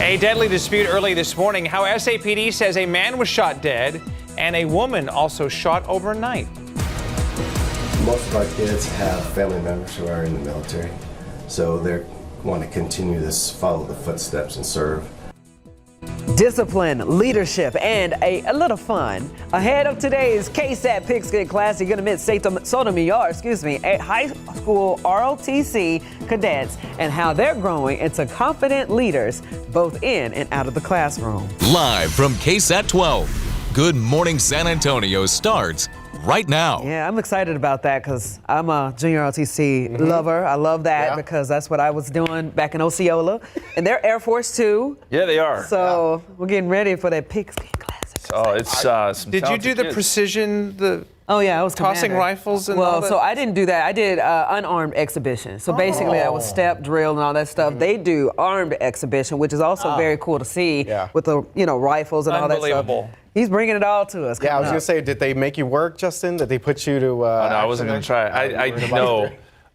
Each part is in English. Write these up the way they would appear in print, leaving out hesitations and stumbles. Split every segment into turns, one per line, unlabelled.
A deadly dispute early this morning. How SAPD says a man was shot dead and a woman also shot overnight.
Most of our kids have family members who are in the military, so they want to continue this, follow the footsteps and serve.
Discipline, leadership, and a little fun. Ahead of today's KSAT Pigskin Class, you're going to meet Sotomayor, a high school ROTC cadets and how they're growing into confident leaders both in and out of the classroom.
Live from KSAT 12, Good Morning San Antonio starts right now.
Yeah, I'm excited about that because I'm a junior ROTC lover. I love that because that's what I was doing back in Osceola. And they're Air Force too.
Yeah, they are.
So we're getting ready for that Pigskin Class.
Oh, it's some Did you do the precision,
Oh yeah, I was
tossing
commander.
rifles and all that?
So I didn't do that. I did unarmed exhibition. So basically I was step, drill, and all that stuff. They do armed exhibition, which is also very cool to see with the rifles and all that stuff.
Unbelievable.
He's bringing it all to us.
Yeah, I was going to say, did they make you work, Justin? Did they put you to...
Oh, no, I wasn't going to try.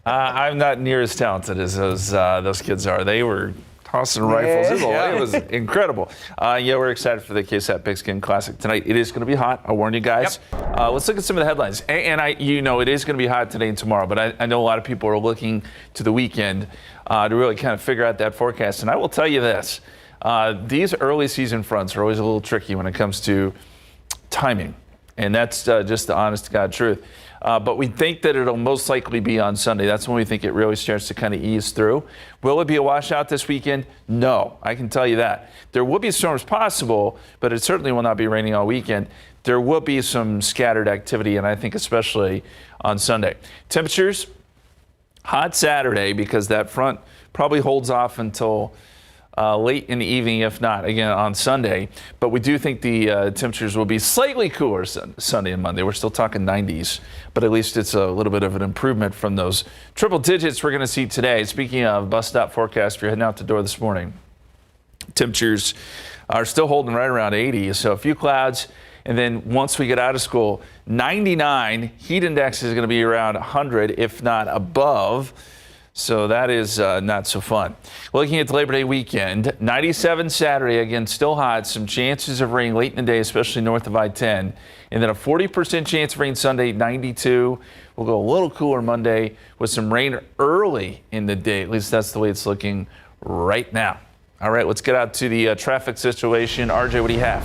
I'm not near as talented as those kids are. They were tossing rifles. It was incredible. We're excited for the KSAT Pigskin Classic tonight. It is going to be hot. I'll warn you guys. Let's look at some of the headlines. And it is going to be hot today and tomorrow, but I know a lot of people are looking to the weekend to really kind of figure out that forecast. And I will tell you this. These early season fronts are always a little tricky when it comes to timing, and that's just the honest to God truth. But we think that it'll most likely be on Sunday. That's when we think it really starts to kind of ease through. Will it be a washout this weekend? No, I can tell you that. There will be storms possible, but it certainly will not be raining all weekend. There will be some scattered activity, and I think especially on Sunday. Temperatures, hot Saturday because that front probably holds off until late in the evening, if not, again, on Sunday. But we do think the temperatures will be slightly cooler Sunday and Monday. We're still talking 90s, but at least it's a little bit of an improvement from those triple digits we're going to see today. Speaking of bus stop forecast, if you're heading out the door this morning, temperatures are still holding right around 80. So a few clouds. And then once we get out of school, 99, heat index is going to be around 100, if not above. So that is not so fun. Looking at the Labor Day weekend, 97 Saturday, again, still hot. Some chances of rain late in the day, especially north of I-10. And then a 40% chance of rain Sunday, 92. We'll go a little cooler Monday with some rain early in the day. At least that's the way it's looking right now. All right, let's get out to the traffic situation. RJ, what do you have?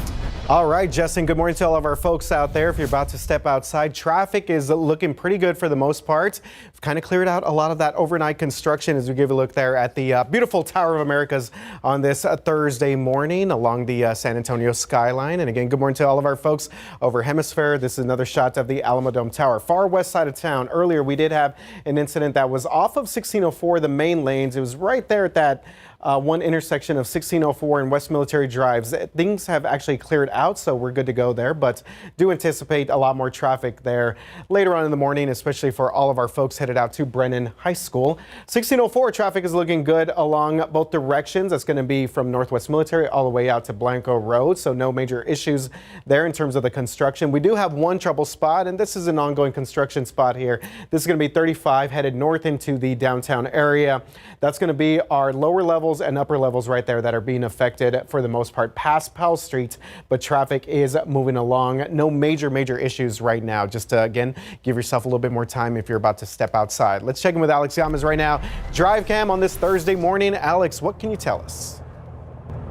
All right, Justin, good morning to all of our folks out there. If you're about to step outside, traffic is looking pretty good for the most part. We've kind of cleared out a lot of that overnight construction as we give a look there at the beautiful Tower of Americas on this Thursday morning along the San Antonio skyline. And again, good morning to all of our folks over Hemisphere. This is another shot of the Alamo Dome Tower, far west side of town. Earlier, we did have an incident that was off of 1604, the main lanes. It was right there at that one intersection of 1604 and West Military Drives. Things have actually cleared out, so we're good to go there, but do anticipate a lot more traffic there later on in the morning, especially for all of our folks headed out to Brennan High School. 1604 traffic is looking good along both directions. That's going to be from Northwest Military all the way out to Blanco Road, so no major issues there in terms of the construction. We do have one trouble spot, and this is an ongoing construction spot here. This is going to be 35 headed north into the downtown area. That's going to be our lower levels and upper levels right there that are being affected for the most part past Powell Street, but traffic is moving along. No major issues right now. Just to, again, give yourself a little bit more time if you're about to step outside. Let's check in with Alex Yamas right now. Drive cam on this Thursday morning. Alex, what can you tell us?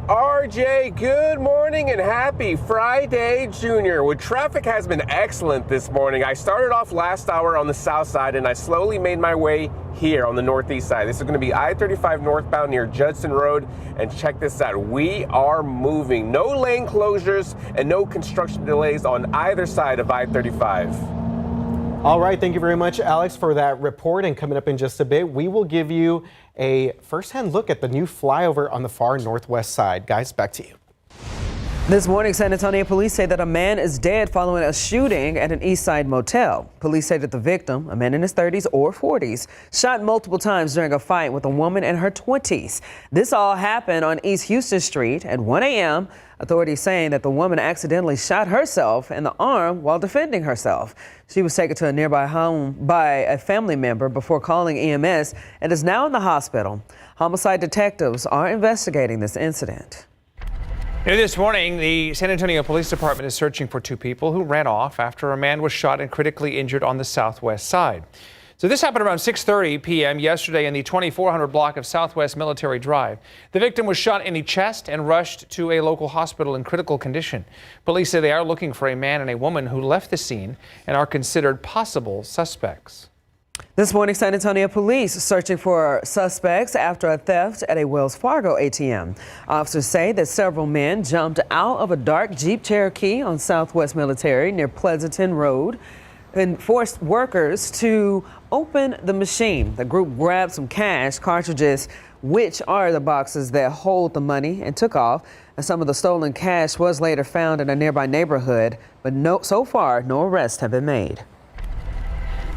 RJ, good morning and happy Friday, Junior. Well, traffic has been excellent this morning. I started off last hour on the south side and I slowly made my way here on the northeast side. This is going to be I-35 northbound near Judson Road. And check this out. We are moving. No lane closures and no construction delays on either side of I-35.
All right, thank you very much, Alex, for that report. And coming up in just a bit, we will give you a first-hand look at the new flyover on the far northwest side. Guys, back to you.
This morning, San Antonio police say that a man is dead following a shooting at an East Side motel. Police say that the victim, a man in his 30s or 40s, shot multiple times during a fight with a woman in her 20s. This all happened on East Houston Street at 1 a.m. Authorities saying that the woman accidentally shot herself in the arm while defending herself. She was taken to a nearby home by a family member before calling EMS and is now in the hospital. Homicide detectives are investigating this incident.
This morning, the San Antonio Police Department is searching for two people who ran off after a man was shot and critically injured on the southwest side. So this happened around 6:30 p.m. yesterday in the 2400 block of Southwest Military Drive. The victim was shot in the chest and rushed to a local hospital in critical condition. Police say they are looking for a man and a woman who left the scene and are considered possible suspects.
This morning, San Antonio police searching for suspects after a theft at a Wells Fargo ATM. Officers say that several men jumped out of a dark Jeep Cherokee on Southwest Military near Pleasanton Road and forced workers to open the machine. The group grabbed some cash cartridges, which are the boxes that hold the money, and took off. And some of the stolen cash was later found in a nearby neighborhood, but so far, no arrests have been made.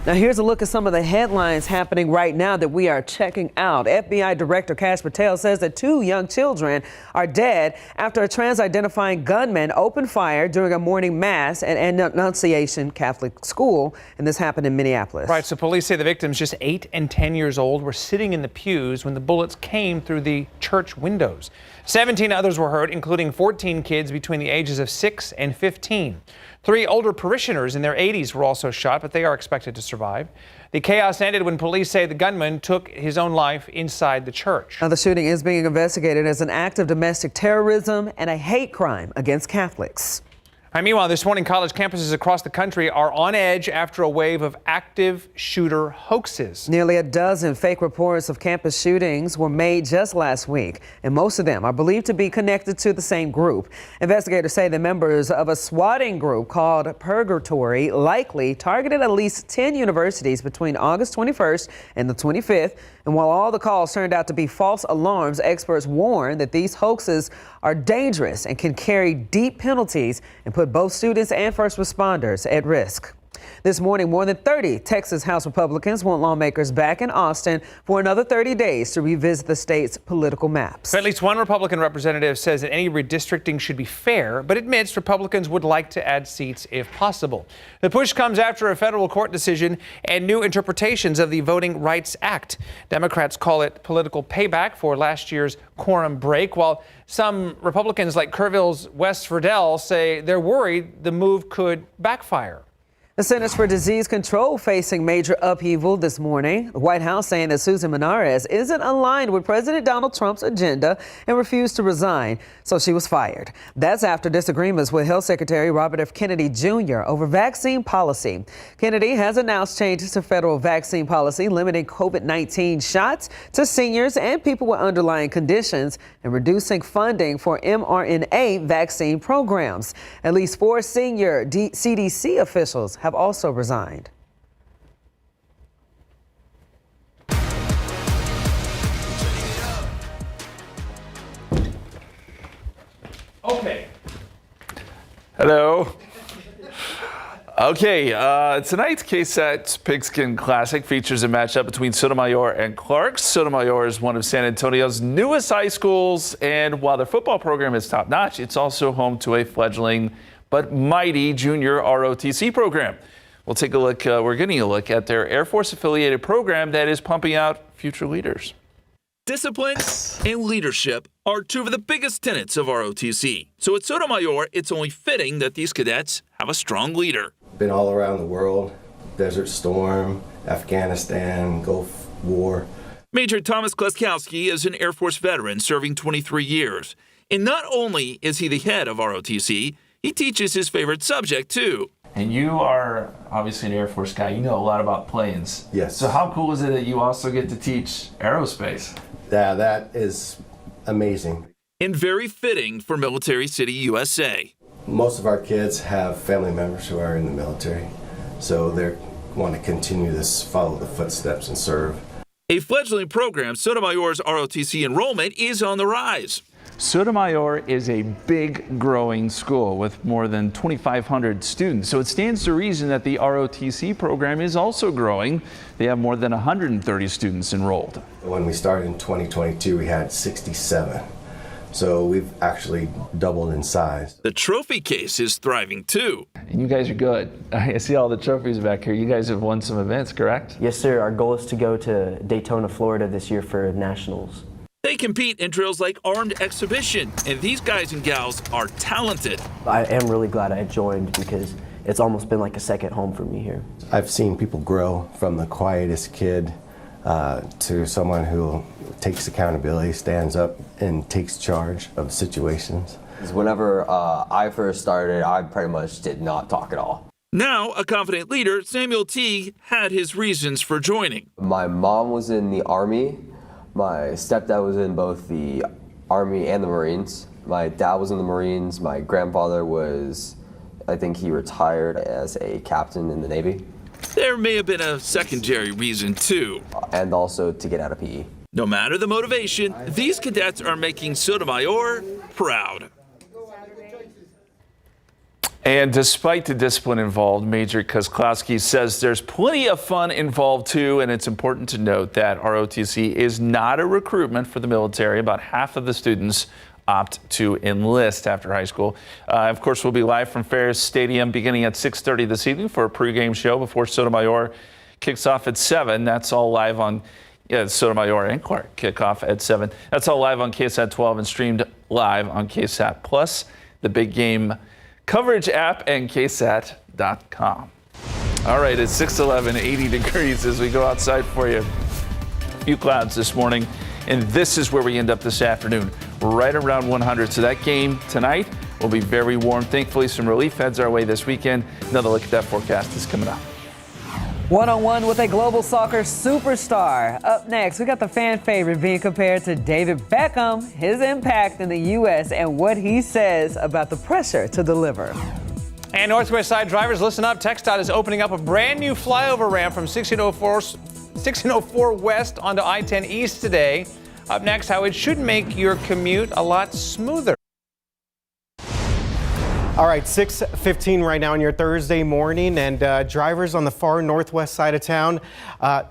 Now, here's a look at some of the headlines happening right now that we are checking out. FBI Director Kash Patel says that two young children are dead after a trans-identifying gunman opened fire during a morning mass at Annunciation Catholic School, and this happened in Minneapolis.
Right, so police say the victims, just 8 and 10 years old, were sitting in the pews when the bullets came through the church windows. 17 others were hurt, including 14 kids between the ages of 6 and 15. 3 older parishioners in their 80s were also shot, but they are expected to survive. The chaos ended when police say the gunman took his own life inside the church.
Now, the shooting is being investigated as an act of domestic terrorism and a hate crime against Catholics.
Meanwhile, this morning, college campuses across the country are on edge after a wave of active shooter hoaxes.
Nearly a dozen fake reports of campus shootings were made just last week, and most of them are believed to be connected to the same group. Investigators say the members of a swatting group called Purgatory likely targeted at least 10 universities between August 21st and the 25th. And while all the calls turned out to be false alarms, experts warn that these hoaxes are dangerous and can carry deep penalties and put both students and first responders at risk. This morning, more than 30 Texas House Republicans want lawmakers back in Austin for another 30 days to revisit the state's political maps.
At least one Republican representative says that any redistricting should be fair, but admits Republicans would like to add seats if possible. The push comes after a federal court decision and new interpretations of the Voting Rights Act. Democrats call it political payback for last year's quorum break, while some Republicans like Kerrville's Wes Friedel say they're worried the move could backfire.
The Centers for Disease Control facing major upheaval this morning. The White House saying that Susan Menares isn't aligned with President Donald Trump's agenda and refused to resign, so she was fired. That's after disagreements with Health Secretary Robert F. Kennedy Jr. over vaccine policy. Kennedy has announced changes to federal vaccine policy, limiting COVID-19 shots to seniors and people with underlying conditions and reducing funding for mRNA vaccine programs. At least 4 senior CDC officials have also resigned.
Okay. Hello. Okay, tonight's KSAT Pigskin Classic features a matchup between Sotomayor and Clark. Sotomayor is one of San Antonio's newest high schools, and while their football program is top-notch, it's also home to a fledgling but mighty junior ROTC program. We'll take a look, we're getting a look at their Air Force affiliated program that is pumping out future leaders.
Discipline and leadership are two of the biggest tenets of ROTC. So at Sotomayor, it's only fitting that these cadets have a strong leader.
Been all around the world, Desert Storm, Afghanistan, Gulf War.
Major Thomas Kleskowski is an Air Force veteran serving 23 years. And not only is he the head of ROTC, he teaches his favorite subject, too.
And you are obviously an Air Force guy. You know a lot about planes.
Yes.
So how cool is it that you also get to teach aerospace?
Yeah, that is amazing.
And very fitting for Military City, USA.
Most of our kids have family members who are in the military, so they want to continue this, follow the footsteps and serve.
A fledgling program, Sotomayor's ROTC enrollment is on the rise.
Sotomayor is a big growing school with more than 2,500 students, so it stands to reason that the ROTC program is also growing. They have more than 130 students enrolled.
When we started in 2022, we had 67. So we've actually doubled in size.
The trophy case is thriving too.
And you guys are good. I see all the trophies back here. You guys have won some events, correct?
Yes, sir. Our goal is to go to Daytona, Florida this year for nationals.
They compete in drills like armed exhibition, and these guys and gals are talented.
I am really glad I joined because it's almost been like a second home for me here.
I've seen people grow from the quietest kid to someone who takes accountability, stands up, and takes charge of situations.
Whenever I first started, I pretty much did not talk at all.
Now, a confident leader, Samuel Teague had his reasons for joining.
My mom was in the Army. My stepdad was in both the Army and the Marines. My dad was in the Marines. My grandfather was, I think he retired as a captain in the Navy.
There may have been a secondary reason too.
And also to get out of PE.
No matter the motivation, these cadets are making Sotomayor proud.
And despite the discipline involved, Major Kozlowski says there's plenty of fun involved too, and it's important to note that ROTC is not a recruitment for the military. About half of the students opt to enlist after high school. Of course, we'll be live from Ferris Stadium beginning at 6:30 this evening for a pregame show before Sotomayor kicks off at 7. That's all live on Sotomayor and Clark kickoff at 7. That's all live on KSAT 12 and streamed live on KSAT Plus, the Big Game Coverage app, and KSAT.com. All right, it's 6:11, 80 degrees as we go outside for you. A few clouds this morning, and this is where we end up this afternoon, right around 100. So that game tonight will be very warm. Thankfully, some relief heads our way this weekend. Another look at that forecast is coming up.
One-on-one with a global soccer superstar. Up next, we got the fan favorite being compared to David Beckham, his impact in the U.S., and what he says about the pressure to deliver.
And Northwest Side drivers, listen up. TxDOT is opening up a brand new flyover ramp from 1604 West onto I-10 East today. Up next, how it should make your commute a lot smoother.
All right, 6:15 right now on your Thursday morning, and drivers on the far northwest side of town,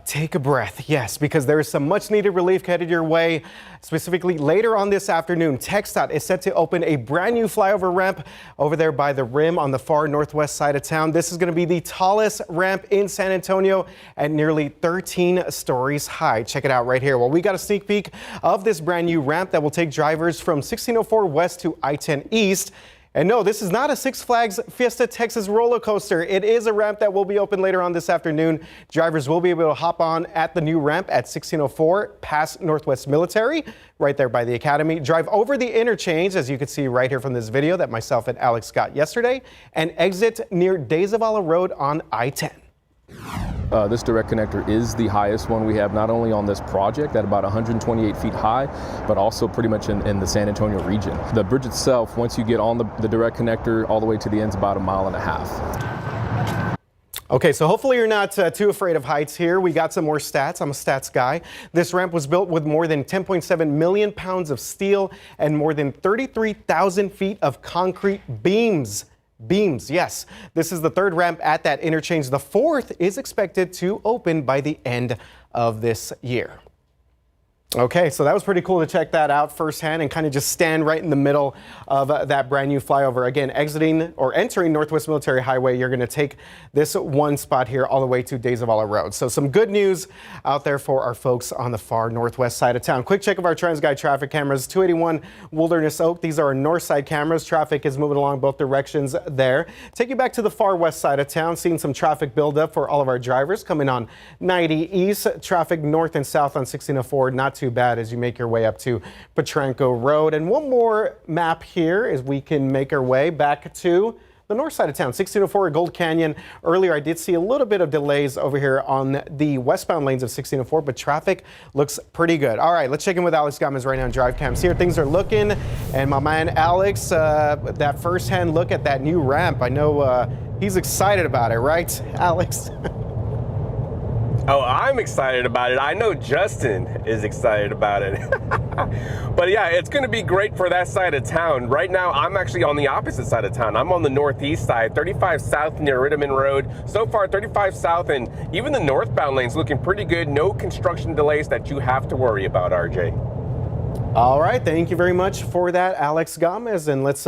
take a breath. Yes, because there is some much needed relief headed your way. Specifically later on this afternoon, TxDOT is set to open a brand new flyover ramp over there by the rim on the far northwest side of town. This is going to be the tallest ramp in San Antonio at nearly 13 stories high. Check it out right here. Well, we got a sneak peek of this brand new ramp that will take drivers from 1604 West to I-10 East. And no, this is not a Six Flags Fiesta Texas roller coaster. It is a ramp that will be open later on this afternoon. Drivers will be able to hop on at the new ramp at 1604 past Northwest Military, right there by the Academy. Drive over the interchange, as you can see right here from this video that myself and Alex got yesterday, and exit near Days of Allah Road on I-10.
This direct connector is the highest one we have, not only on this project at about 128 feet high, but also pretty much in the San Antonio region. The bridge itself, once you get on the direct connector all the way to the end, is about 1.5 miles.
Okay, so hopefully you're not too afraid of heights here. We got some more stats. I'm a stats guy. This ramp was built with more than 10.7 million pounds of steel and more than 33,000 feet of concrete beams. Yes. This is the third ramp at that interchange. The fourth is expected to open by the end of this year. Okay, so that was pretty cool to check that out firsthand and kind of just stand right in the middle of that brand new flyover. Again, exiting or entering Northwest Military Highway, you're going to take this one spot here all the way to Days of Allah Road. So some good news out there for our folks on the far northwest side of town. Quick check of our TransGuide traffic cameras. 281 Wilderness Oak. These are our north side cameras. Traffic is moving along both directions there. Take you back to the far west side of town. Seeing some traffic build up for all of our drivers coming on 90 East. Traffic north and south on 1604. Not too bad as you make your way up to Petranco Road. And one more map here as we can make our way back to the north side of town, 1604 Gold Canyon. Earlier, I did see a little bit of delays over here on the westbound lanes of 1604, but traffic looks pretty good. All right, let's check in with Alex Gomez right now on Drive Cams. Here things are looking, and my man Alex, that first-hand look at that new ramp, I know he's excited about it, right, Alex?
Oh, I'm excited about it. I know Justin is excited about it. But yeah, it's going to be great for that side of town. Right now, I'm actually on the opposite side of town. I'm on the northeast side, 35 south near Ritterman Road. So far, 35 south, and even the northbound lane's looking pretty good. No construction delays that you have to worry about, RJ.
All right, thank you very much for that, Alex Gomez. And let's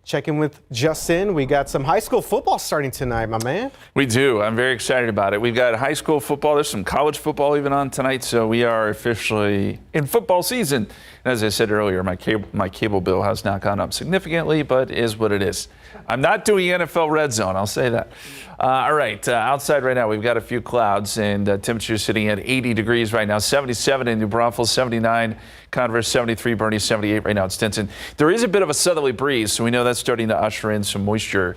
check in with Justin. We got some high school football starting tonight, my man.
We do. I'm very excited about it. We've got high school football. There's some college football even on tonight, so we are officially in football season. And as I said earlier, my cable bill has not gone up significantly, but is what it is. I'm not doing NFL Red Zone, I'll say that. All right, outside right now, we've got a few clouds, and temperatures sitting at 80 degrees right now. 77 in New Braunfels, 79 Converse, 73 Bernie, 78 right now at Stinson. There is a bit of a southerly breeze, so we know that's starting to usher in some moisture.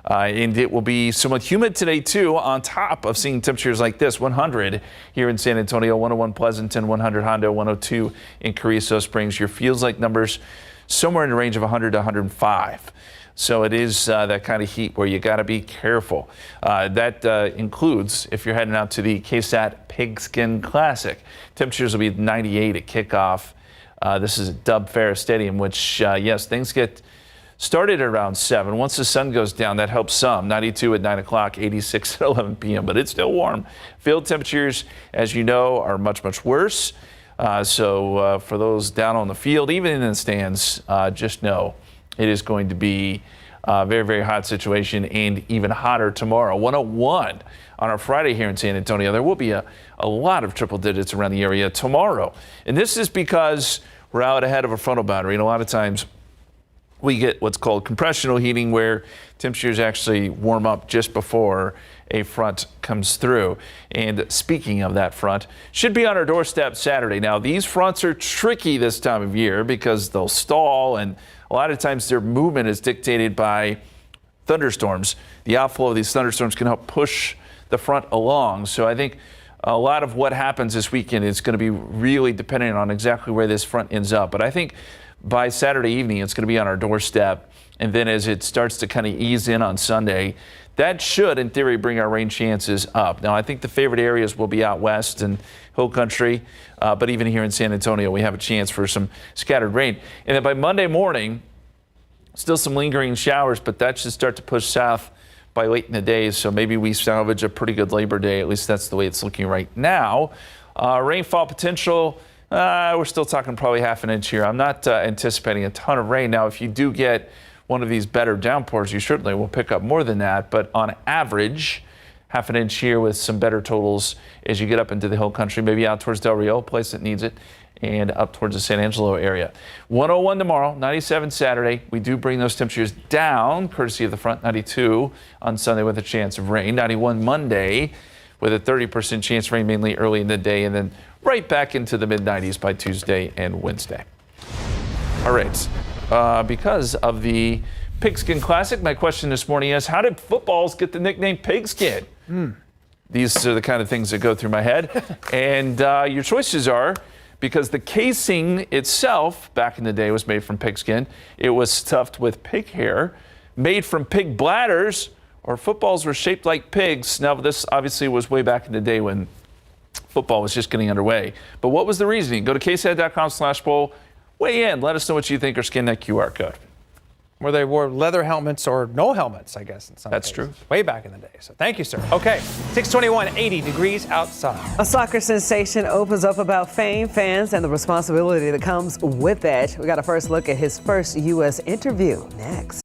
And it will be somewhat humid today, too, on top of seeing temperatures like this. 100 here in San Antonio, 101 Pleasanton, 100 Hondo, 102 in Carrizo Springs. Your feels like numbers somewhere in the range of 100 to 105. So it is that kind of heat where you got to be careful. That includes if you're heading out to the KSAT Pigskin Classic. Temperatures will be 98 at kickoff. This is at Dub Ferris Stadium, which, yes, things get started at around 7. Once the sun goes down, that helps some. 92 at 9 o'clock, 86 at 11 p.m., but it's still warm. Field temperatures, as you know, are much, much worse. So for those down on the field, even in the stands, just know it is going to be a very, very hot situation, and even hotter tomorrow. 101 on our Friday here in San Antonio. There will be a lot of triple digits around the area tomorrow. And this is because we're out ahead of a frontal boundary, and a lot of times we get what's called compressional heating, where temperatures actually warm up just before a front comes through. And speaking of that front, should be on our doorstep Saturday. Now, these fronts are tricky this time of year because they'll stall, and a lot of times their movement is dictated by thunderstorms. The outflow of these thunderstorms can help push the front along. So I think a lot of what happens this weekend is going to be really dependent on exactly where this front ends up. But I think by Saturday evening, it's going to be on our doorstep. And then as it starts to kind of ease in on Sunday, that should, in theory, bring our rain chances up. Now, I think the favorite areas will be out west and hill country. But even here in San Antonio, we have a chance for some scattered rain. And then by Monday morning, still some lingering showers, but that should start to push south by late in the day. So maybe we salvage a pretty good Labor Day. At least that's the way it's looking right now. Rainfall potential. We're still talking probably half an inch here. I'm not anticipating a ton of rain. Now, if you do get one of these better downpours, you certainly will pick up more than that. But on average, half an inch here with some better totals as you get up into the hill country, maybe out towards Del Rio, a place that needs it, and up towards the San Angelo area. 101 tomorrow, 97 Saturday. We do bring those temperatures down, courtesy of the front. 92 on Sunday with a chance of rain. 91 Monday with a 30% chance of rain, mainly early in the day, and then right back into the mid-90s by Tuesday and Wednesday. All right, because of the Pigskin Classic, my question this morning is, how did footballs get the nickname Pigskin? These are the kind of things that go through my head. And your choices are, because the casing itself back in the day was made from pigskin, it was stuffed with pig hair, made from pig bladders, or footballs were shaped like pigs. Now, this obviously was way back in the day when football was just getting underway. But what was the reasoning? Go to ksat.com/poll, weigh in, let us know what you think, or scan that QR code.
Where they wore leather helmets or no helmets, I guess, in some
That's
cases.
true.
Way back in the day. So thank you, sir. Okay, 621, 80 degrees outside.
A soccer sensation opens up about fame, fans, and the responsibility that comes with that. We got a first look at his first U.S. interview next.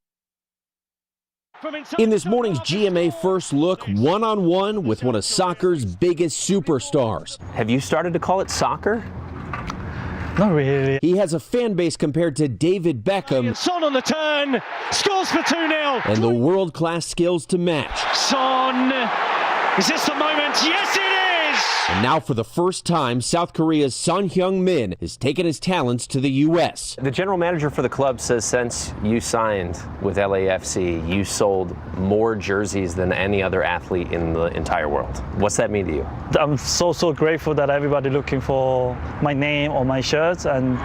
In this morning's GMA First Look, one-on-one with one of soccer's biggest superstars.
Have you started to call it soccer?
Not really. He has a fan base compared to David Beckham.
Son on the turn, scores for 2-0.
And the world-class skills to match.
Son, is this the moment? Yes, it is!
And now for the first time, South Korea's Son Heung-min has taken his talents to the U.S.
The general manager for the club says since you signed with LAFC, you sold more jerseys than any other athlete in the entire world. What's that mean to you?
I'm so grateful that everybody looking for my name on my shirts, and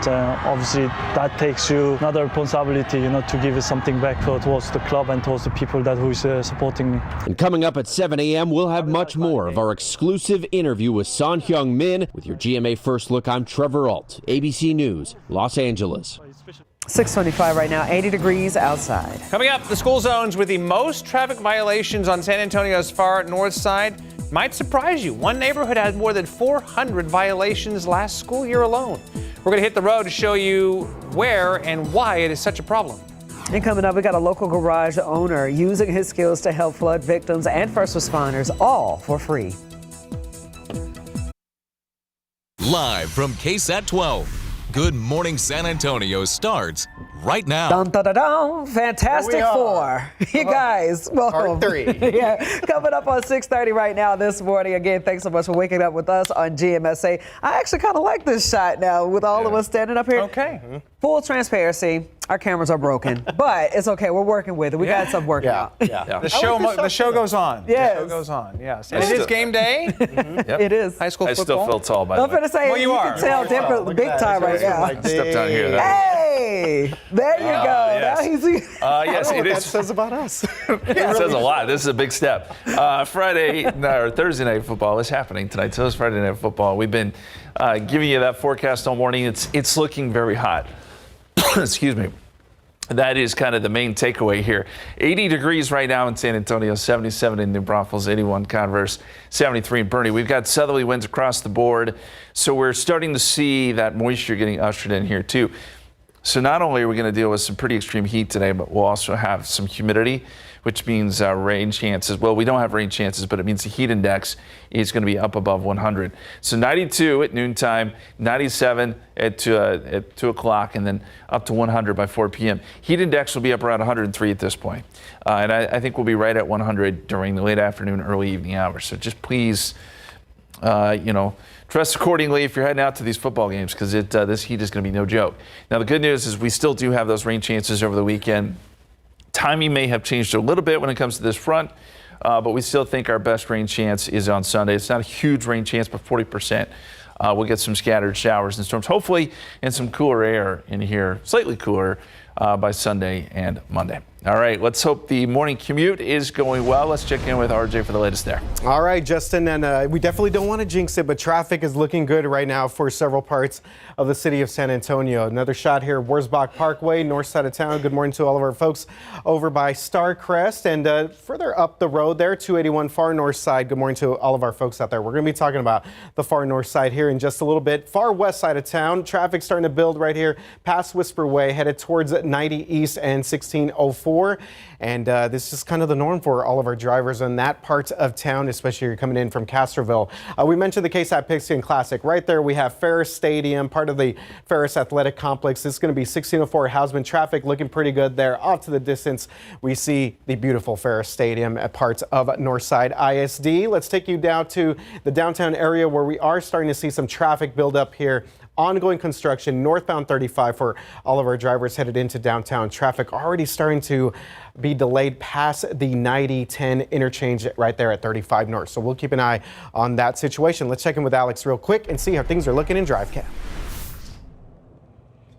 obviously that takes you another responsibility, to give something back towards the club and towards the people who is supporting me.
And coming up at 7 a.m., we'll have much more of our exclusive interview with Son Heung-min. With your GMA First Look, I'm Trevor Alt, ABC News, Los Angeles.
625 right now, 80 degrees outside.
Coming up, the school zones with the most traffic violations on San Antonio's far north side might surprise you. One neighborhood had more than 400 violations last school year alone. We're going to hit the road to show you where and why it is such a problem.
And coming up, we got a local garage owner using his skills to help flood victims and first responders, all for free.
Live from KSAT 12. Good Morning San Antonio starts right now.
Dun, dun, dun, dun. Fantastic Four. You guys, welcome.
Part 3.
Yeah, coming up on 6:30 right now this morning. Again, thanks so much for waking up with us on GMSA. I actually kind of like this shot now with all of us standing up here.
Okay.
Full transparency, our cameras are broken, but it's okay. We're working with it. We got something working out.
The show goes on.
Yes.
The show goes on. Yes. And it is game day.
Yep.
It is.
High school
I
football.
still feel tall, by the
I'm
way.
going to say,
Well, you are.
can tell different, big time right now.
Step down here.
Hey, there you go.
yes.
Now he's
Yes, it
That
is.
says about us.
It says a lot. This is a big step. Thursday night football is happening tonight. So it's Friday night football. We've been giving you that forecast all morning. It's looking very hot. Excuse me. That is kind of the main takeaway here. 80 degrees right now in San Antonio, 77 in New Braunfels, 81 Converse, 73 in Bernie. We've got southerly winds across the board, so we're starting to see that moisture getting ushered in here too. So not only are we going to deal with some pretty extreme heat today, but we'll also have some humidity, which means rain chances. Well, we don't have rain chances, but it means the heat index is going to be up above 100. So 92 at noontime, 97 at 2 o'clock, and then up to 100 by 4 p.m. Heat index will be up around 103 at this point. And I think we'll be right at 100 during the late afternoon, early evening hours. So just please, dress accordingly if you're heading out to these football games, because this heat is going to be no joke. Now, the good news is we still do have those rain chances over the weekend. Timing may have changed a little bit when it comes to this front, but we still think our best rain chance is on Sunday. It's not a huge rain chance, but 40%. We'll get some scattered showers and storms, hopefully, and some cooler air in here, slightly cooler by Sunday and Monday. All right, let's hope the morning commute is going well. Let's check in with RJ for the latest there.
All right, Justin, and we definitely don't want to jinx it, but traffic is looking good right now for several parts of the city of San Antonio. Another shot here, Wurzbach Parkway, north side of town. Good morning to all of our folks over by Starcrest, and further up the road there, 281 far north side. Good morning to all of our folks out there. We're going to be talking about the far north side here in just a little bit. Far west side of town, traffic starting to build right here past Whisper Way, headed towards 90 East and 1604. And this is kind of the norm for all of our drivers in that part of town, especially if you're coming in from Castroville. We mentioned the KSAT Pigskin Classic. Right there we have Ferris Stadium, part of the Ferris Athletic Complex. This is going to be 1604 Hausman. Traffic looking pretty good there. Off to the distance, we see the beautiful Ferris Stadium at parts of Northside ISD. Let's take you down to the downtown area where we are starting to see some traffic build up here. Ongoing construction northbound 35 for all of our drivers headed into downtown. Traffic already starting to be delayed past the 90-10 interchange right there at 35 North. So we'll keep an eye on that situation. Let's check in with Alex real quick and see how things are looking in DriveCam.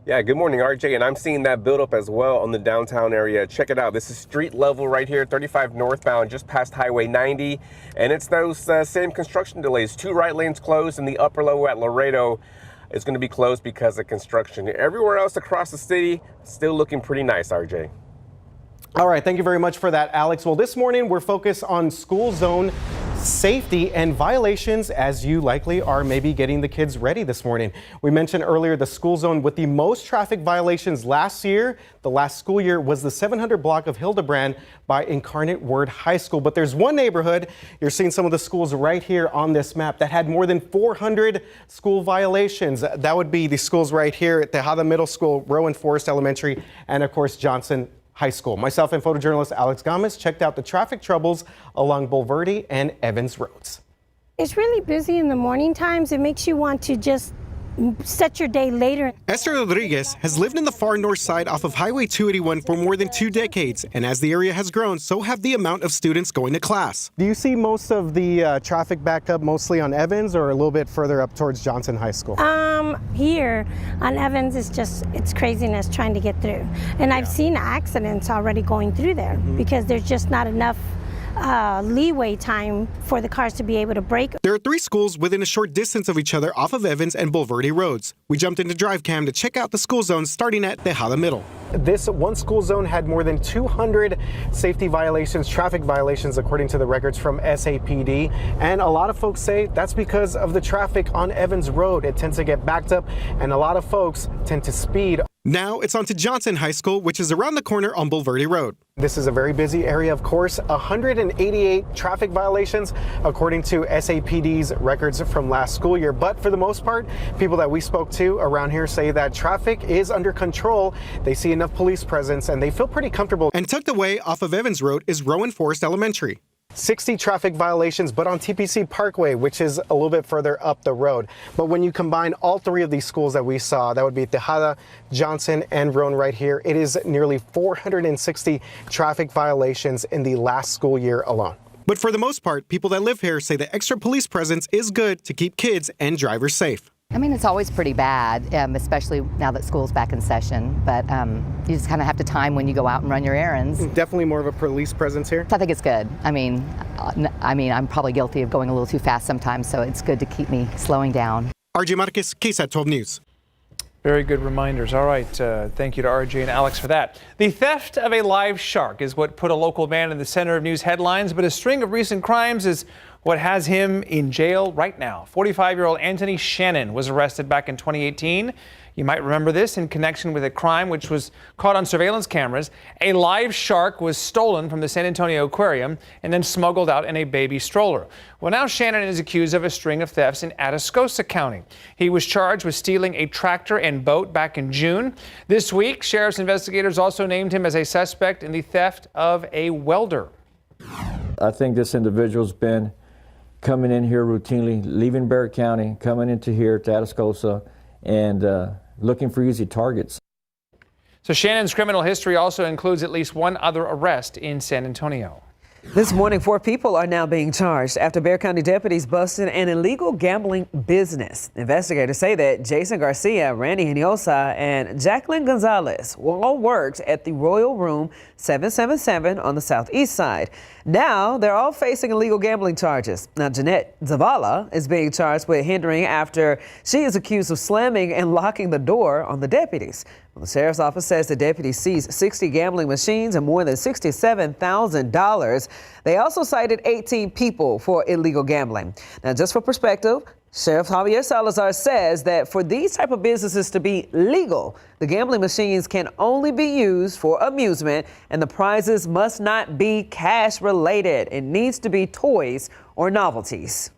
Yeah, good morning, RJ, and I'm seeing that build up as well on the downtown area. Check it out. This is street level right here, 35 northbound, just past Highway 90, and it's those same construction delays. 2 right lanes closed, and the upper level at Laredo is going to be closed because of construction. Everywhere else across the city, still looking pretty nice, RJ.
All right, thank you very much for that, Alex. Well, this morning we're focused on school zone safety and violations, as you likely are maybe getting the kids ready this morning. We mentioned earlier the school zone with the most traffic violations last year. The last school year was the 700 block of Hildebrand by Incarnate Word High School. But there's one neighborhood, you're seeing some of the schools right here on this map, that had more than 400 school violations. That would be the schools right here at Tejada Middle School, Rowan Forest Elementary, and of course Johnson High School. Myself and photojournalist Alex Gomez checked out the traffic troubles along Bulverde and Evans roads.
It's really busy in the morning times. It makes you want to just set your day later.
Esther Rodriguez has lived in the far north side off of Highway 281 for more than 2 decades, and as the area has grown, so have the amount of students going to class. Do you see most of the traffic back up mostly on Evans or a little bit further up towards Johnson High School?
Here on Evans, it's craziness trying to get through. And I've seen accidents already going through there because there's just not enough leeway time for the cars to be able to brake. There are 3 schools within a short distance of each other off of Evans and Bulverde roads. We jumped into DriveCam to check out the school zones starting at Tejada Middle.
This one school zone had more than 200 safety violations, traffic violations, according to the records from SAPD. And a lot of folks say that's because of the traffic on Evans Road. It tends to get backed up, and a lot of folks tend to speed. Now it's on to Johnson High School, which is around the corner on Bulverde Road. This is a very busy area, of course. 188 traffic violations, according to SAPD's records from last school year. But for the most part, people that we spoke to around here say that traffic is under control. They see enough police presence and they feel pretty comfortable. And tucked away off of Evans Road is Rowan Forest Elementary. 60 traffic violations, but on TPC Parkway, which is a little bit further up the road. But when you combine all three of these schools that we saw, that would be Tejada, Johnson, and Roan right here, it is nearly 460 traffic violations in the last school year alone. But for the most part, people that live here say the extra police presence is good to keep kids and drivers safe.
I mean, it's always pretty bad, especially now that school's back in session, but you just kind of have to time when you go out and run your errands.
Definitely more of a police presence here?
I think it's good. I mean, I'm probably guilty of going a little too fast sometimes, so it's good to keep me slowing down.
RJ Marquez, KSAT 12 News.
Very good reminders. All right. Thank you to RJ and Alex for that. The theft of a live shark is what put a local man in the center of news headlines, but a string of recent crimes is what has him in jail right now. 45-year-old Anthony Shannon was arrested back in 2018. You might remember this in connection with a crime which was caught on surveillance cameras. A live shark was stolen from the San Antonio Aquarium and then smuggled out in a baby stroller. Well, now Shannon is accused of a string of thefts in Atascosa County. He was charged with stealing a tractor and boat back in June. This week, sheriff's investigators also named him as a suspect in the theft of a welder.
I think this individual's been coming in here routinely, leaving Barrett County, coming into here to Atascosa, and looking for easy targets.
So Shannon's criminal history also includes at least one other arrest in San Antonio.
This morning, 4 people are now being charged after Bexar County deputies busted an illegal gambling business. Investigators say that Jason Garcia, Randy Hinojosa, and Jacqueline Gonzalez all worked at the Royal Room 777 on the southeast side. Now they're all facing illegal gambling charges. Now Jeanette Zavala is being charged with hindering after she is accused of slamming and locking the door on the deputies. Well, the sheriff's office says the deputies seized 60 gambling machines and more than $67,000. They also cited 18 people for illegal gambling. Now, just for perspective, Sheriff Javier Salazar says that for these type of businesses to be legal, the gambling machines can only be used for amusement and the prizes must not be cash related. It needs to be toys or novelties.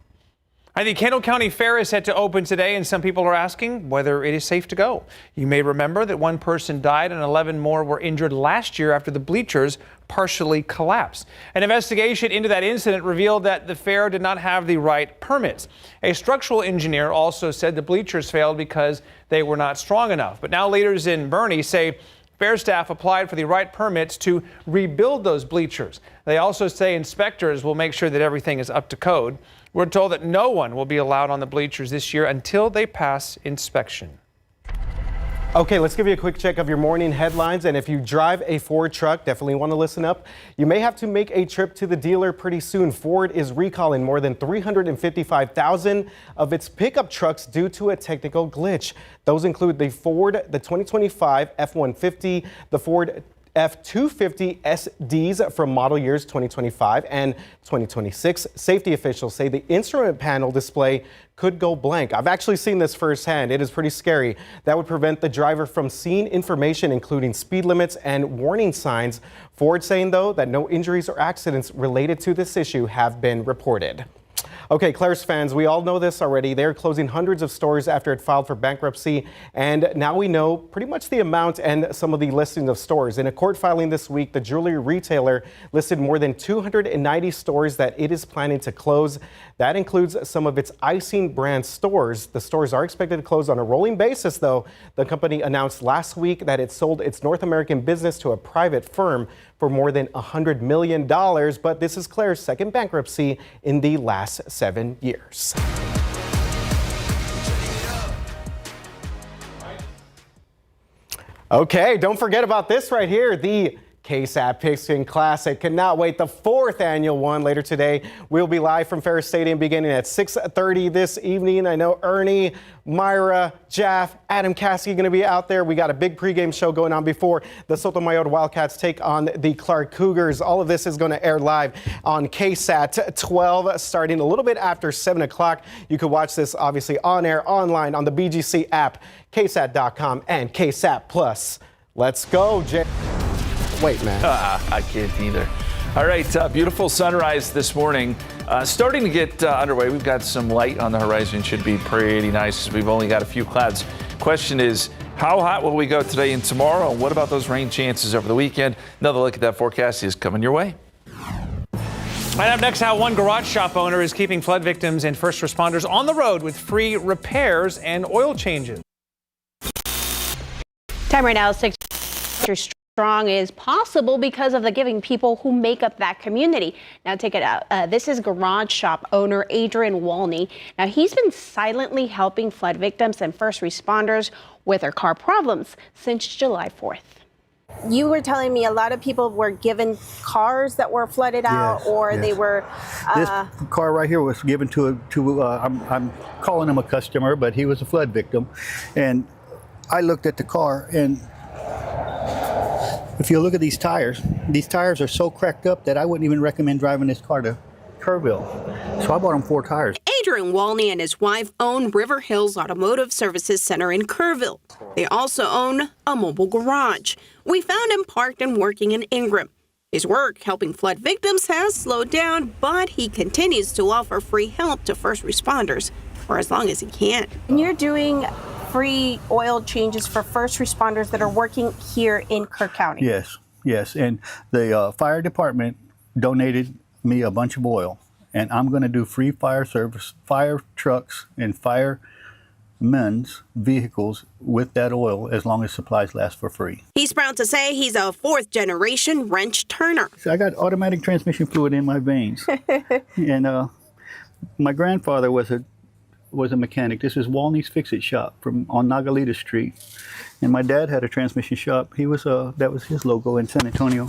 And the Kendall County Fair is set to open today, and some people are asking whether it is safe to go. You may remember that one person died and 11 more were injured last year after the bleachers partially collapsed. An investigation into that incident revealed that the fair did not have the right permits. A structural engineer also said the bleachers failed because they were not strong enough. But now leaders in Boerne say fair staff applied for the right permits to rebuild those bleachers. They also say inspectors will make sure that everything is up to code. We're told that no one will be allowed on the bleachers this year until they pass inspection.
Okay, let's give you a quick check of your morning headlines. And if you drive a Ford truck, definitely want to listen up. You may have to make a trip to the dealer pretty soon. Ford is recalling more than 355,000 of its pickup trucks due to a technical glitch. Those include the Ford, the 2025 F-150, the Ford F-250 SDs from model years 2025 and 2026. Safety officials say the instrument panel display could go blank. I've actually seen this firsthand. It is pretty scary. That would prevent the driver from seeing information, including speed limits and warning signs. Ford saying, though, that no injuries or accidents related to this issue have been reported. Okay, Claire's fans, we all know this already. They're closing hundreds of stores after it filed for bankruptcy. And now we know pretty much the amount and some of the listings of stores. In a court filing this week, the jewelry retailer listed more than 290 stores that it is planning to close. That includes some of its icing brand stores. The stores are expected to close on a rolling basis, though. The company announced last week that it sold its North American business to a private firm for more than $100 million. But this is Claire's second bankruptcy in the last 7 years. Okay, don't forget about this right here. The KSAT Pigskin Classic. Cannot wait. The 4th annual one later today. We'll be live from Ferris Stadium beginning at 6:30 this evening. I know Ernie, Myra, Jaff, Adam Caskey going to be out there. We got a big pregame show going on before the Sotomayor Wildcats take on the Clark Cougars. All of this is going to air live on KSAT 12 starting a little bit after 7 o'clock. You can watch this obviously on air, online, on the BGC app, KSAT.com, and KSAT Plus. Let's go, Jay. Wait, man.
I can't either. All right, beautiful sunrise this morning. Starting to get underway. We've got some light on the horizon. Should be pretty nice. We've only got a few clouds. Question is, how hot will we go today and tomorrow? And what about those rain chances over the weekend? Another look at that forecast is coming your way.
And up next, how one garage shop owner is keeping flood victims and first responders on the road with free repairs and oil changes.
Time right now is 6. Strong is possible because of the giving people who make up that community. Now take it out. This is garage shop owner Adrian Walney. Now he's been silently helping flood victims and first responders with their car problems since July 4th.
You were telling me a lot of people were given cars that were flooded out, or they were.
This car right here was given to I'm calling him a customer, but he was a flood victim, and I looked at the car, and if you look at these tires are so cracked up that I wouldn't even recommend driving this car to Kerrville. So I bought him 4 tires.
Adrian Walney and his wife own River Hills Automotive Services Center in Kerrville. They also own a mobile garage. We found him parked and working in Ingram. His work helping flood victims has slowed down, but he continues to offer free help to first responders for as long as he can.
And you're doing free oil changes for first responders that are working here in Kerr County.
Yes. And the fire department donated me a bunch of oil, and I'm going to do free fire service, fire trucks and firemen's vehicles with that oil as long as supplies last for free.
He's proud to say he's a 4th-generation wrench turner.
So I got automatic transmission fluid in my veins. And my grandfather was a mechanic. This is Walney's Fix-It Shop on Nagalita Street. And my dad had a transmission shop. That was his logo in San Antonio.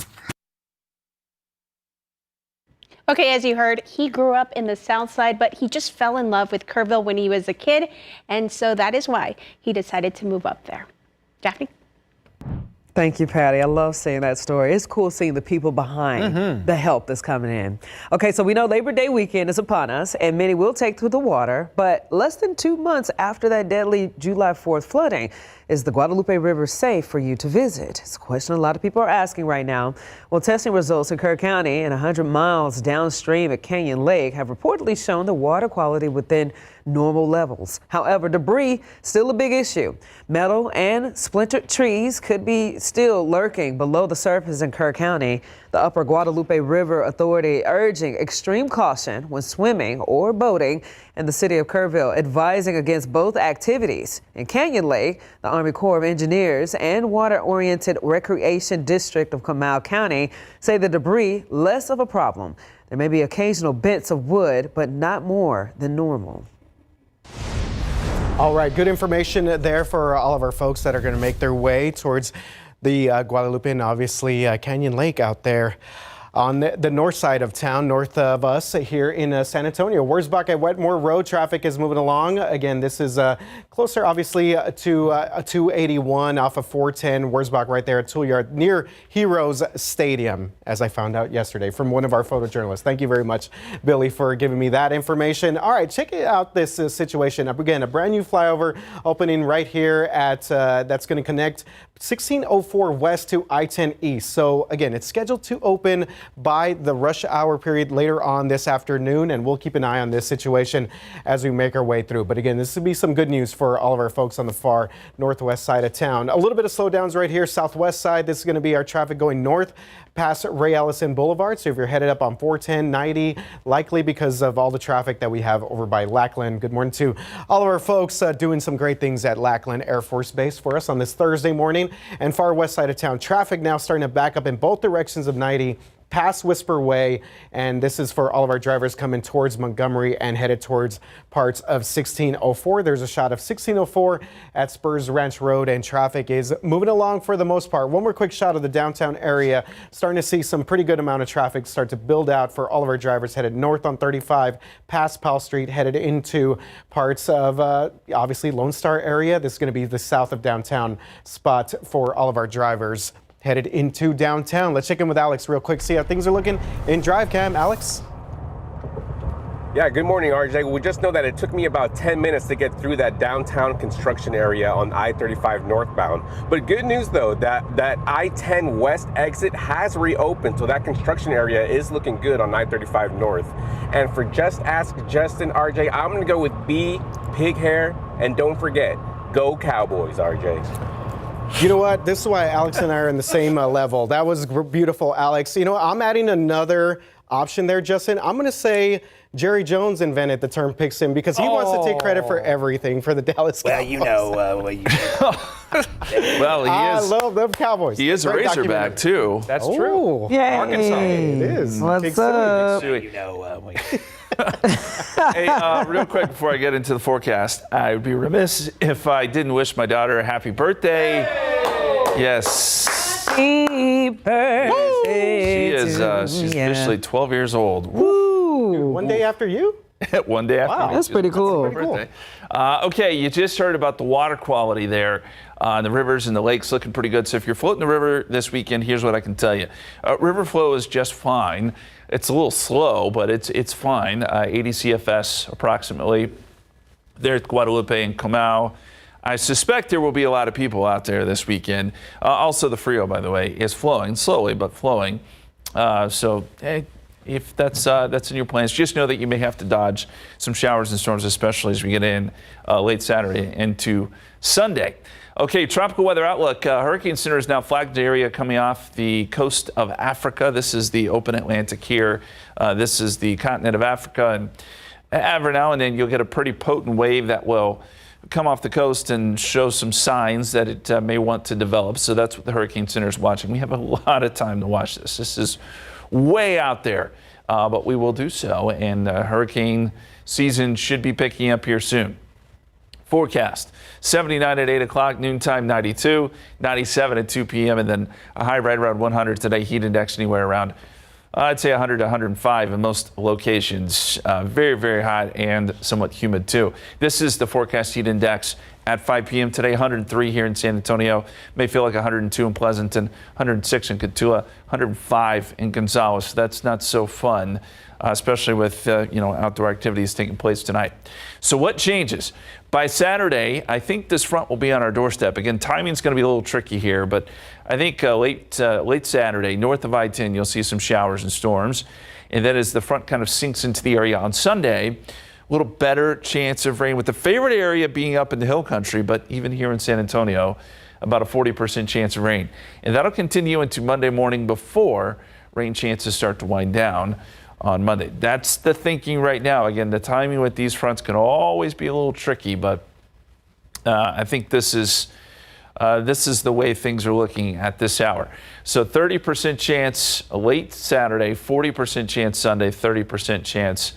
Okay, as you heard, he grew up in the South Side, but he just fell in love with Kerrville when he was a kid, and so that is why he decided to move up there. Daphne?
Thank you, Patty. I love seeing that story. It's cool seeing the people behind the help that's coming in. Okay, so we know Labor Day weekend is upon us, and many will take to the water, but less than 2 months after that deadly July 4th flooding, is the Guadalupe River safe for you to visit? It's a question a lot of people are asking right now. Well, testing results in Kerr County and 100 miles downstream at Canyon Lake have reportedly shown the water quality within normal levels. However, debris still a big issue. Metal and splintered trees could be still lurking below the surface in Kerr County. The Upper Guadalupe River Authority urging extreme caution when swimming or boating in the city of Kerrville, advising against both activities. In Canyon Lake, the Army Corps of Engineers and Water-Oriented Recreation District of Comal County say the debris less of a problem. There may be occasional bits of wood, but not more than normal.
All right, good information there for all of our folks that are going to make their way towards the Guadalupe and obviously Canyon Lake out there on the north side of town, north of us here in San Antonio. Wurzbach at Wetmore Road, traffic is moving along. Again, this is closer, obviously, to 281 off of 410. Wurzbach right there at Toolyard near Heroes Stadium, as I found out yesterday from one of our photojournalists. Thank you very much, Billy, for giving me that information. All right, check out this situation. Again, a brand new flyover opening right here at that's going to connect 1604 west to I-10 east. So again, it's scheduled to open by the rush hour period later on this afternoon, and we'll keep an eye on this situation as we make our way through. But again, this would be some good news for all of our folks on the far northwest side of town. A little bit of slowdowns right here, southwest side. This is going to be our traffic going north past Ray Allison Boulevard. So if you're headed up on 410, 90, likely because of all the traffic that we have over by Lackland. Good morning to all of our folks doing some great things at Lackland Air Force Base for us on this Thursday morning. And far west side of town, traffic now starting to back up in both directions of 90 past Whisper Way, and this is for all of our drivers coming towards Montgomery and headed towards parts of 1604. There's a shot of 1604 at Spurs Ranch Road, and traffic is moving along for the most part. One more quick shot of the downtown area. Starting to see some pretty good amount of traffic start to build out for all of our drivers headed north on 35 past Powell Street, headed into parts of obviously Lone Star area. This is going to be the south of downtown spot for all of our drivers headed into downtown. Let's check in with Alex real quick, see how things are looking in Drive Cam. Alex?
Yeah, good morning, RJ. We just know that it took me about 10 minutes to get through that downtown construction area on I-35 northbound. But good news, though, that I-10 west exit has reopened, so that construction area is looking good on I-35 north. And for Just Ask Justin, RJ, I'm going to go with B, pig hair, and don't forget, go Cowboys, RJ.
You know what? This is why Alex and I are in the same level. That was beautiful, Alex. You know, I'm adding another option there, Justin. I'm going to say Jerry Jones invented the term pigskin because he wants to take credit for everything for the Dallas Cowboys.
Well, you know,
Well, he is.
I love them Cowboys.
He is a
Great
Razorback, too.
That's true.
Yay.
Arkansas.
It is.
What's
Big
up?
city.
you know,
Hey, real quick before I get into the forecast, I would be remiss if I didn't wish my daughter a happy birthday. Yes.
Happy birthday.
She is she's officially 12 years old.
Woo.
One day after you?
One day after
Wow.
me.
That's pretty cool.
That's birthday. Okay, you just heard about the water quality there. The rivers and the lakes looking pretty good. So if you're floating the river this weekend, here's what I can tell you. River flow is just fine. It's a little slow, but it's fine. 80 CFS approximately there at Guadalupe and Comau. I suspect there will be a lot of people out there this weekend. Also, the Frio, by the way, is flowing slowly, but flowing. So, hey, if that's in your plans, just know that you may have to dodge some showers and storms, especially as we get in late Saturday into Sunday. Okay, tropical weather outlook. Hurricane Center is now flagged area coming off the coast of Africa. This is the open Atlantic here. This is the continent of Africa. And every now and then you'll get a pretty potent wave that will come off the coast and show some signs that it may want to develop. So that's what the Hurricane Center is watching. We have a lot of time to watch this. This is way out there, but we will do so. And hurricane season should be picking up here soon. Forecast, 79 at 8 o'clock, noontime 92, 97 at 2 p.m., and then a high right around 100 today, heat index anywhere around, I'd say 100 to 105 in most locations. Very, very hot and somewhat humid too. This is the forecast heat index at 5 p.m. today, 103 here in San Antonio. May feel like 102 in Pleasanton, 106 in Cotulla, 105 in Gonzales. That's not so fun, especially with outdoor activities taking place tonight. So what changes? By Saturday, I think this front will be on our doorstep. Again, timing's going to be a little tricky here, but I think late Saturday, north of I-10, you'll see some showers and storms. And then as the front kind of sinks into the area on Sunday, a little better chance of rain, with the favorite area being up in the hill country, but even here in San Antonio, about a 40% chance of rain. And that'll continue into Monday morning before rain chances start to wind down on Monday. That's the thinking right now. Again, the timing with these fronts can always be a little tricky, but I think this is the way things are looking at this hour. So 30% chance late Saturday, 40% chance Sunday, 30% chance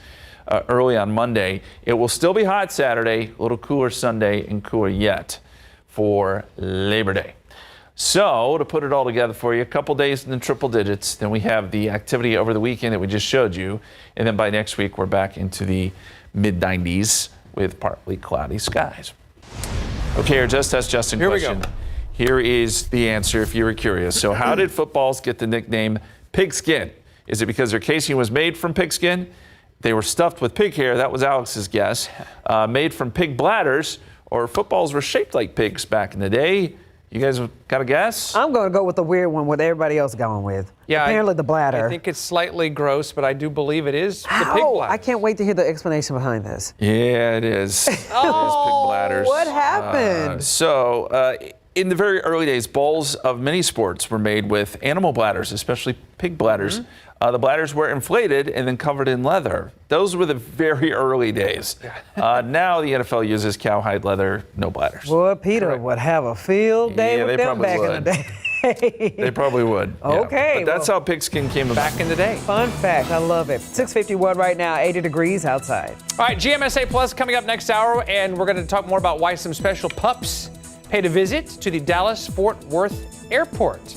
early on Monday. It will still be hot Saturday, a little cooler Sunday, and cooler yet for Labor Day. So to put it all together for you, a couple days in the triple digits, then we have the activity over the weekend that we just showed you, and then by next week we're back into the mid-90s with partly cloudy skies. Okay, our Just Ask Justin question.
We go.
Here is the answer if you were curious. So how did footballs get the nickname pigskin? Is it because their casing was made from pigskin? They were stuffed with pig hair, that was Alex's guess. Made from pig bladders, or footballs were shaped like pigs back in the day? You guys got a guess?
I'm going to go with the weird one, what everybody else going with.
Yeah,
apparently the bladder.
I think it's slightly gross, but I do believe it is the pig
How?
bladder.
I can't wait to hear the explanation behind this.
Yeah, it is. It is pig bladders.
What happened?
In the very early days, balls of many sports were made with animal bladders, especially pig bladders. The bladders were inflated and then covered in leather. Those were the very early days. Now the NFL uses cowhide leather, no bladders.
Boy, Peter would have a field day with them back in the day.
They probably would. Yeah.
Okay.
But that's how pigskin came about.
Back in the day.
Fun fact. I love it. 6:51 right now, 80 degrees outside.
All right, GMSA Plus coming up next hour, and we're going to talk more about why some special pups paid a visit to the Dallas-Fort Worth Airport.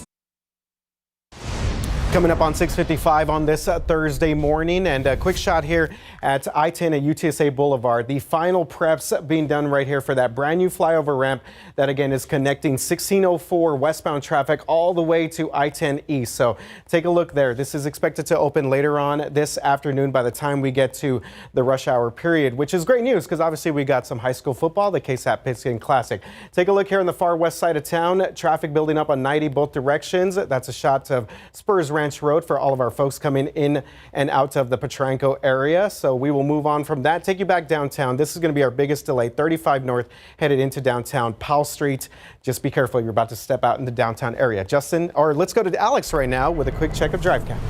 Coming up on 6:55 on this Thursday morning, and a quick shot here at I-10 at UTSA Boulevard. The final preps being done right here for that brand new flyover ramp that again is connecting 1604 westbound traffic all the way to I-10 East. So take a look there. This is expected to open later on this afternoon by the time we get to the rush hour period, which is great news because obviously we got some high school football, the KSAT Pigskin Classic. Take a look here on the far west side of town. Traffic building up on 90 both directions. That's a shot of Spurs Ranch Road for all of our folks coming in and out of the Potranco area. So we will move on from that, take you back downtown. This is going to be our biggest delay, 35 north headed into downtown Powell Street. Just be careful, you're about to step out in the downtown area. Justin, or let's go to Alex right now with a quick check of drive count.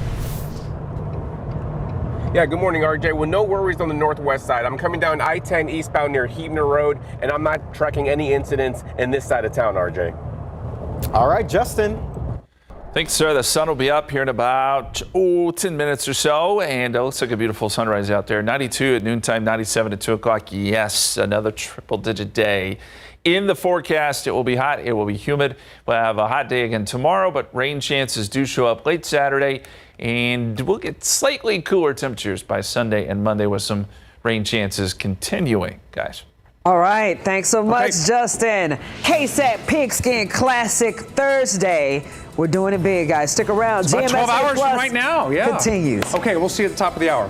Yeah, good morning, RJ. Well, no worries on the northwest side. I'm coming down I-10 eastbound near Heebner Road, and I'm not tracking any incidents in this side of town, RJ.
All right, Justin.
Thanks, sir. The sun will be up here in about 10 minutes or so, and it looks like a beautiful sunrise out there. 92 at noontime, 97 at 2 o'clock. Yes, another triple-digit day. In the forecast, it will be hot, it will be humid. We'll have a hot day again tomorrow, but rain chances do show up late Saturday, and we'll get slightly cooler temperatures by Sunday and Monday with some rain chances continuing, guys.
All right, thanks so much, Justin. KSAT Pigskin Classic Thursday. We're doing it big, guys. Stick around.
It's about 12 hours from right now. Yeah.
Continues.
Okay, we'll see you at the top of the hour.